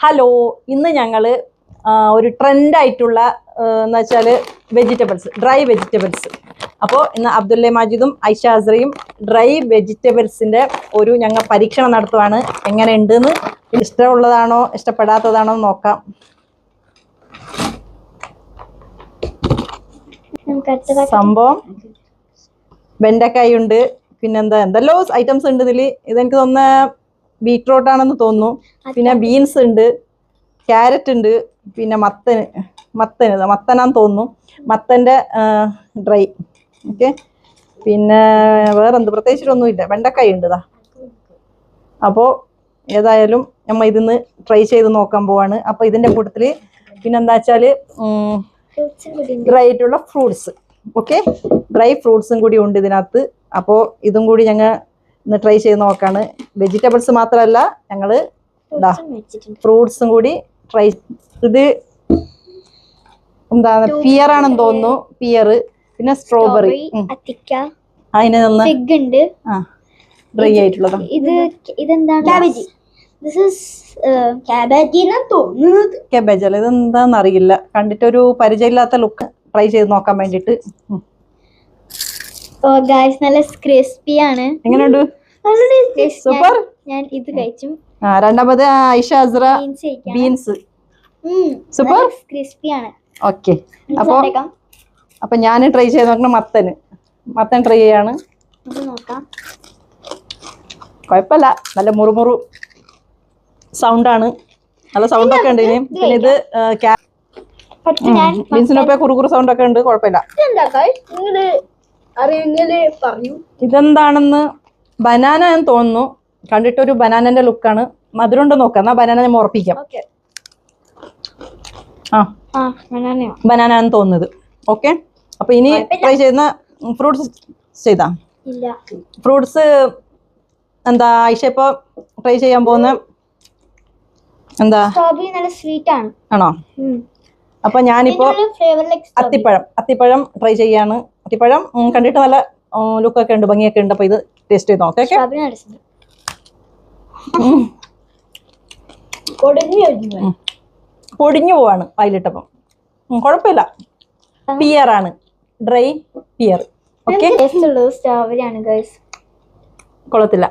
Hello, ഇന്ന് ഞങ്ങൾ ഒരു ട്രെൻഡായിട്ടുള്ള എന്ന് വെച്ചാൽ വെജിറ്റബിൾസ്, ഡ്രൈ വെജിറ്റബിൾസ്. അപ്പോൾ ഇന്ന് അബ്ദുല്ല മാജിദും ഐഷ അസ്രയും ഡ്രൈ വെജിറ്റബിൾസിൻ്റെ ഒരു ഞങ്ങൾ പരീക്ഷണം നടത്തുവാണ്. എങ്ങനെ ഉണ്ടെന്ന്, ഇഷ്ടമുള്ളതാണോ ഇഷ്ടപ്പെടാത്തതാണോ എന്ന് നോക്കാം. സംഭവം വെണ്ടക്കായ ഉണ്ട്, പിന്നെന്താ എന്തെല്ലോ ഐറ്റംസ് ഉണ്ട് ഇതിൽ. ഇതെനിക്ക് തോന്നുന്ന ബീറ്റ്റൂട്ടാണെന്ന് തോന്നുന്നു. പിന്നെ ബീൻസ് ഉണ്ട്, ക്യാരറ്റ് ഉണ്ട്, പിന്നെ മത്തനാന്ന് തോന്നുന്നു, മത്തൻ്റെ ഡ്രൈ. ഓക്കെ, പിന്നെ വേറെന്ത് പ്രത്യേകിച്ചിട്ടൊന്നുമില്ല. വെണ്ടക്കായ ഉണ്ട് ഇതാ. അപ്പോൾ ഏതായാലും നമ്മൾ ഇതിന്ന് ട്രൈ ചെയ്ത് നോക്കാൻ പോവാണ്. അപ്പോൾ ഇതിൻ്റെ കൂട്ടത്തിൽ പിന്നെന്താ വെച്ചാൽ ഡ്രൈ ആയിട്ടുള്ള ഫ്രൂട്ട്സ്. ഓക്കെ, ഡ്രൈ ഫ്രൂട്ട്സും കൂടി ഉണ്ട് ഇതിനകത്ത്. അപ്പോൾ ഇതും കൂടി ഞങ്ങൾ ഇന്ന് ട്രൈ ചെയ്ത് നോക്കാണ്. വെജിറ്റബിൾസ് മാത്രമല്ല, ഞങ്ങൾ ഫ്രൂട്ട്സും കൂടി ട്രൈ. ഇത് എന്താണ്, പിയർ ആണെന്ന് തോന്നുന്നു, പിയർ. പിന്നെ സ്ട്രോബെറി, അതിന് ഡ്രൈ ആയിട്ടുള്ളത്. ക്യാബേജ് അല്ല, ഇതെന്താന്ന് അറിയില്ല. കണ്ടിട്ടൊരു പരിചയമില്ലാത്ത ലുക്ക്. ട്രൈ ചെയ്ത് നോക്കാൻ വേണ്ടിട്ട്. നല്ല ക്രിസ്പി ആണ്. എങ്ങനെയുണ്ട്? സൂപ്പർ. ഞാൻ ഇത് കഴിച്ചു. രണ്ടാമത് ഐഷ അസ്ര ബീൻസ്. സൂപ്പർ, ക്രിസ്പി ആണ്. ഓക്കെ, അപ്പൊ ഞാൻ ട്രൈ ചെയ്ത് നോക്കണം. മത്തൻ ട്രൈ ചെയ്യാണ്. കുഴപ്പമില്ല, നല്ല മുറുമുറു സൗണ്ടാണ്, നല്ല സൗണ്ടൊക്കെ ഉണ്ട് ഇതിന്. പിന്നെ ഇത് ബീൻസിനൊക്കെ കുറുകുറു സൗണ്ടൊക്കെ ഉണ്ട്, കുഴപ്പമില്ല. ഇതെന്താണെന്ന്, ബനാന എന്ന് തോന്നുന്നു. കണ്ടിട്ടൊരു ബനാനന്റെ ലുക്കാണ്. മധുരം ഉണ്ടോ നോക്കാം. എന്നാ ബനാന ഞാൻ ഉറപ്പിക്കാം. ബനാന എന്ന് തോന്നുന്നത്. ഓക്കെ, അപ്പൊ ഇനി ട്രൈ ചെയ്യുന്ന ഫ്രൂട്ട്സ് ചെയ്താ. ഫ്രൂട്ട്സ് എന്താ ഐഷ ഇപ്പൊ ട്രൈ ചെയ്യാൻ പോകുന്ന എന്താ? ആണോ? അപ്പൊ ഞാനിപ്പോ അത്തിപ്പഴം ട്രൈ ചെയ്യാണ്. അത്തിപ്പഴം കണ്ടിട്ട് നല്ല ലുക്കൊക്കെ ഉണ്ട്, ഭംഗിയൊക്കെ ഉണ്ട്. അപ്പൊ ഇത് ടേസ്റ്റ് ചെയ്ത് നോക്കാം. പൊടിഞ്ഞു പോവാണ് വായിലിട്ടപ്പം. കുഴപ്പമില്ല. പിയർ ആണ്, ഡ്രൈ പിയർ. ഓക്കെ, കൊള്ളത്തില്ല.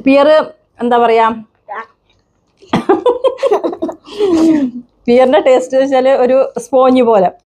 പിയർ എന്താ പറയാ, പിയറിന്റെ ടേസ്റ്റ് വെച്ചാല് ഒരു സ്പോഞ്ച് പോലെ.